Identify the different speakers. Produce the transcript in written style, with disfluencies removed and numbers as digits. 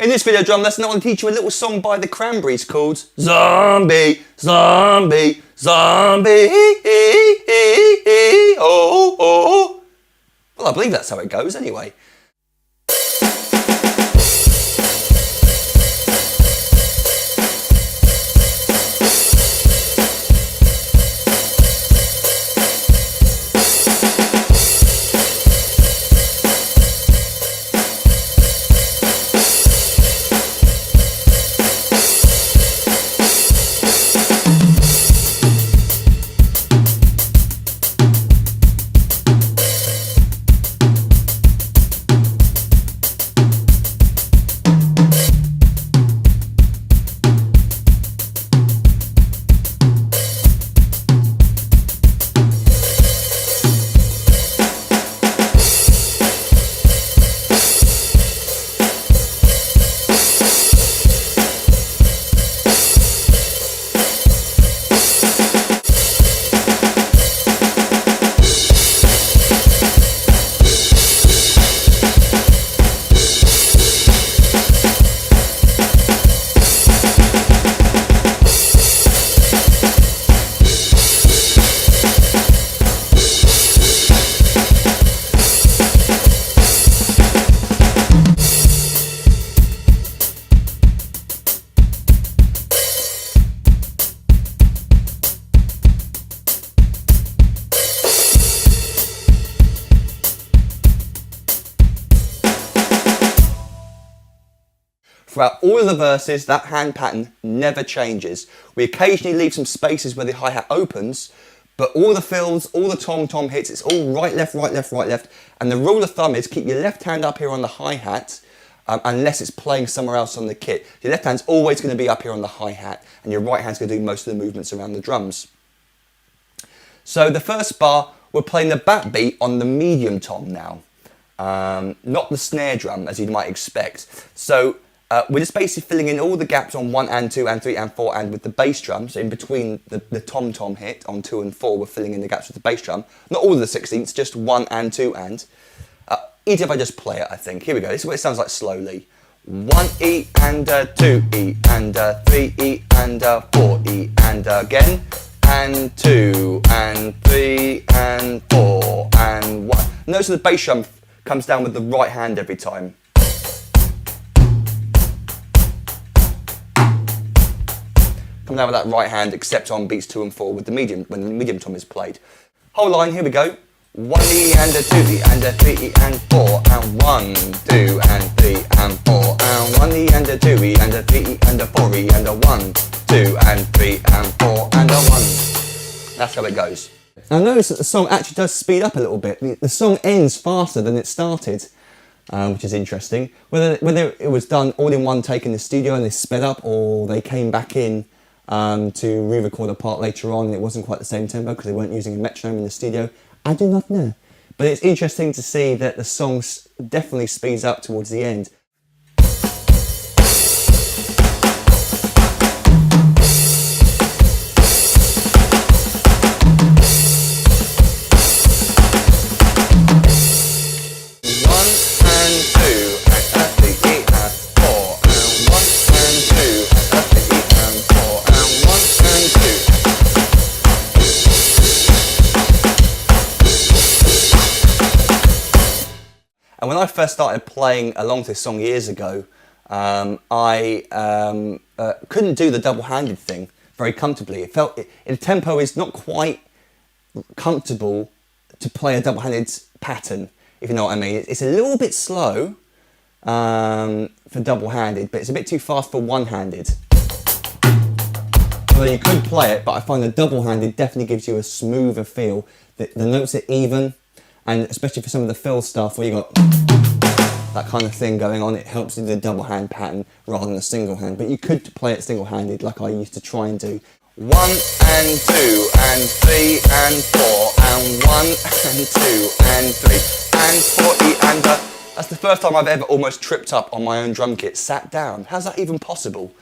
Speaker 1: In this video drum lesson I want to teach you a little song by the Cranberries called Zombie, Zombie, Zombie, oh, oh. Well, I believe that's how it goes anyway. Throughout all of the verses, that hand pattern never changes. We occasionally leave some spaces where the hi-hat opens, but all the fills, all the tom-tom hits, it's all right, left, right, left, right, left. And the rule of thumb is keep your left hand up here on the hi-hat, unless it's playing somewhere else on the kit. Your left hand's always going to be up here on the hi-hat, and your right hand's going to do most of the movements around the drums. So the first bar, we're playing the bat beat on the medium tom now, not the snare drum, as you might expect. So we're just basically filling in all the gaps on 1 and 2 and 3 and 4 and with the bass drum. So in between the tom-tom hit on 2 and 4, we're filling in the gaps with the bass drum. Not all of the 16ths, just 1 and 2 and. Easy if I just play it, I think. Here we go. This is what it sounds like slowly. 1 E and 2 E and 3 E and 4 E and again. And 2 and 3 and 4 and 1. Notice the bass drum comes down with the right hand every time. Come down with that right hand, except on beats 2 and 4 with the medium, when the medium tom is played. Whole line, here we go. 1 E and 2 E and 3 E and 4 and 1, 2 and 3 and 4 and 1 E and 2 E and 3 E and 4 E and 1, 2 and 3 and 4 and 1. That's how it goes. Now notice that the song actually does speed up a little bit. The song ends faster than it started, which is interesting. Whether it was done all in one take in the studio and they sped up, or they came back in to re-record a part later on and it wasn't quite the same tempo because they weren't using a metronome in the studio, I do not know. But it's interesting to see that the song definitely speeds up towards the end. And when I first started playing along to this song years ago, I couldn't do the double-handed thing very comfortably. It felt, the tempo is not quite comfortable to play a double-handed pattern, if you know what I mean. It's a little bit slow for double-handed, but it's a bit too fast for one-handed. Well, you could play it, but I find the double-handed definitely gives you a smoother feel. The notes are even. And especially for some of the fill stuff where you got that kind of thing going on, it helps you do the double hand pattern rather than a single hand. But you could play it single handed like I used to try and do. 1 and 2 and 3 and 4 and 1 and 2 and 3 and 4 E and That's the first time I've ever almost tripped up on my own drum kit, sat down. How's that even possible?